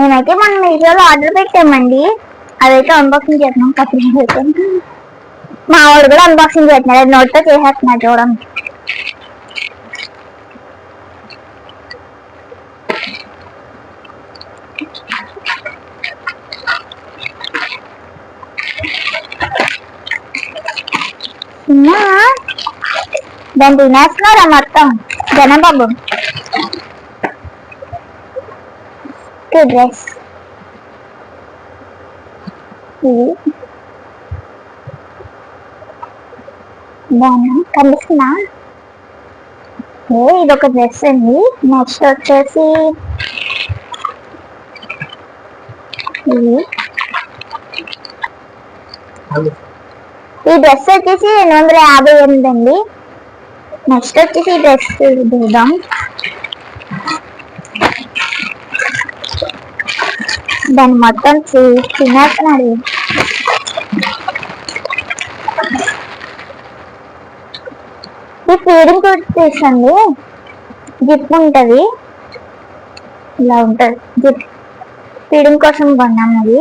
మేమైతే మనం మీషోలో ఆర్డర్ పెట్టామండి. అదైతే అన్బాక్సింగ్ చేస్తున్నాం. కత్తి మా వాడు కూడా అన్బాక్సింగ్ చేస్తున్నారు. నోట్తో చేసేస్తున్నారు చూడండి. దాన్ని తినేస్తున్నారా మొత్తం జనబాబు. డ్రెస్ బాగున్నా కనిపిస్తుందా? ఇది ఒక డ్రెస్ అండి. నెక్స్ట్ వచ్చేసి ఈ డ్రెస్ వచ్చేసి 858 అండి. నెక్స్ట్ వచ్చేసి ఈ డ్రెస్ చూద్దాం. దాన్ని మొత్తం తినేస్తున్నాడు. ఈ ఫీడింగ్ తీసండి. జిప్ ఉంటుంది, ఇలా ఉంటుంది జిప్. ఫీడింగ్ కోసం కొన్నాం అది.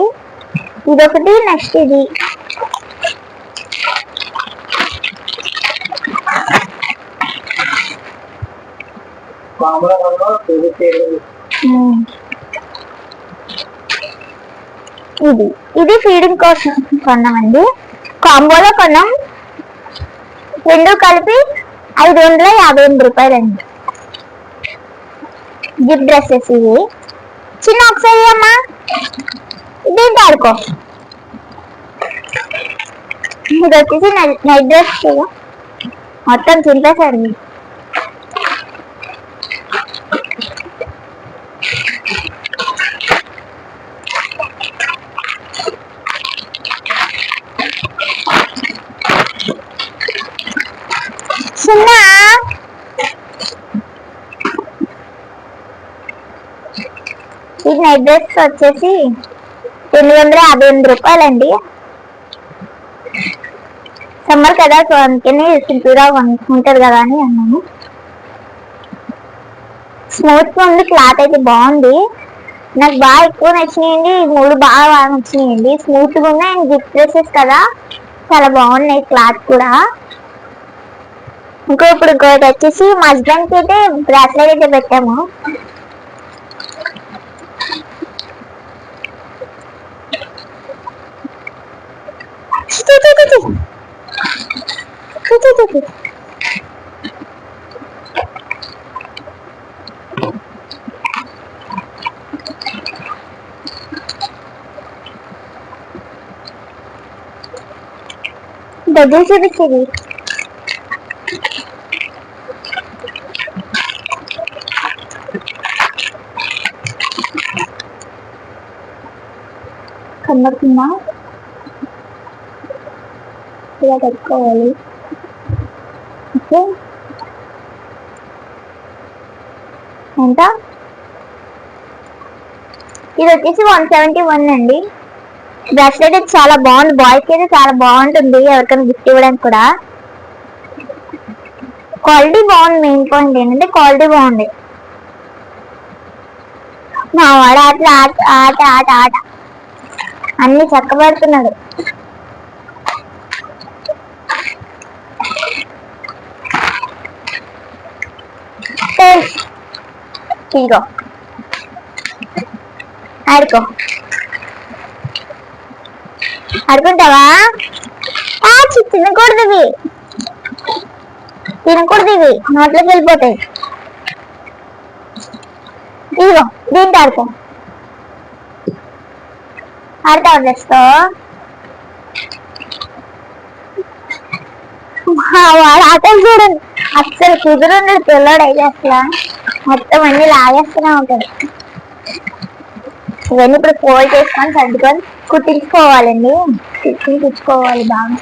ఇదొకటి. నెక్స్ట్ ఇది ఇది ఫీడింగ్ కోసం కొన్నామండి. కాంబోలో కొన్నాం. రెండు కలిపి 558 రూపాయలండి. జిప్ డ్రెస్సెస్ ఇవి. చిన్న ఒకసారి అమ్మా దీంతో ఆడుకో. ఇది వచ్చేసి నైట్ డ్రెస్ మొత్తం చింపేశాడు. చిన్న ఈ నైట్ డ్రెస్ వచ్చేసి 858 రూపాయలండి. సమ్మర్ కదా, సో అందుకని సింపుల్గా ఉంటుంది కదా అని అన్నాను. స్మూత్ ఉంది, క్లాత్ అయితే బాగుంది. నాకు బాగా ఎక్కువ నచ్చినాయండి. 3 బాగా నచ్చినాయండి. స్మూత్గా ఉన్నాయి. అండ్ గిఫ్ట్ డ్రెస్సెస్ కదా, చాలా బాగున్నాయి. క్లాత్ కూడా. ఇప్పుడు ఇంకోటి వచ్చేసి మా హస్బెండ్కి అయితే బ్రాస్లెట్ అయితే పెట్టాము. దగ్గర చూపించేది కనబడుతుందా? ఇలా కట్టుకోవాలి. ఓకే, ఎంత? ఇది వచ్చేసి 171 అండి. బ్రాస్లెట్ అయితే చాలా బాగుంది. బాయ్స్కి అయితే చాలా బాగుంటుంది, ఎవరికైనా గిఫ్ట్ ఇవ్వడానికి కూడా. క్వాలిటీ బాగుంది. మెయిన్ పాయింట్ ఏంటంటే క్వాలిటీ బాగుంది. మా వాడు అట్లా ఆట ఆట ఆట ఆట అన్ని చక్కబెడుతున్నాడు. ఇదిగో ఆడుకో. ఆడుకుంటావా? తినకూడదు ఇవి, తినకూడదు ఇవి, నోట్లోకి వెళ్ళిపోతాయి. ఇదిగో దీంతో ఆడుకో. ఆడతావు డ్రెస్తో? వాడు ఆటలు చూడండి, అస్సలు కుదురుండడు పిల్లోడు. అయితే అసలు మొత్తం అన్ని లాగేస్తూనే ఉంటాడు. ఇవన్నీ ఇప్పుడు ఫోల్డ్ చేసుకొని సర్దుకొని కుట్టించుకోవాలండి. కుట్టించుకోవాలి బాగా.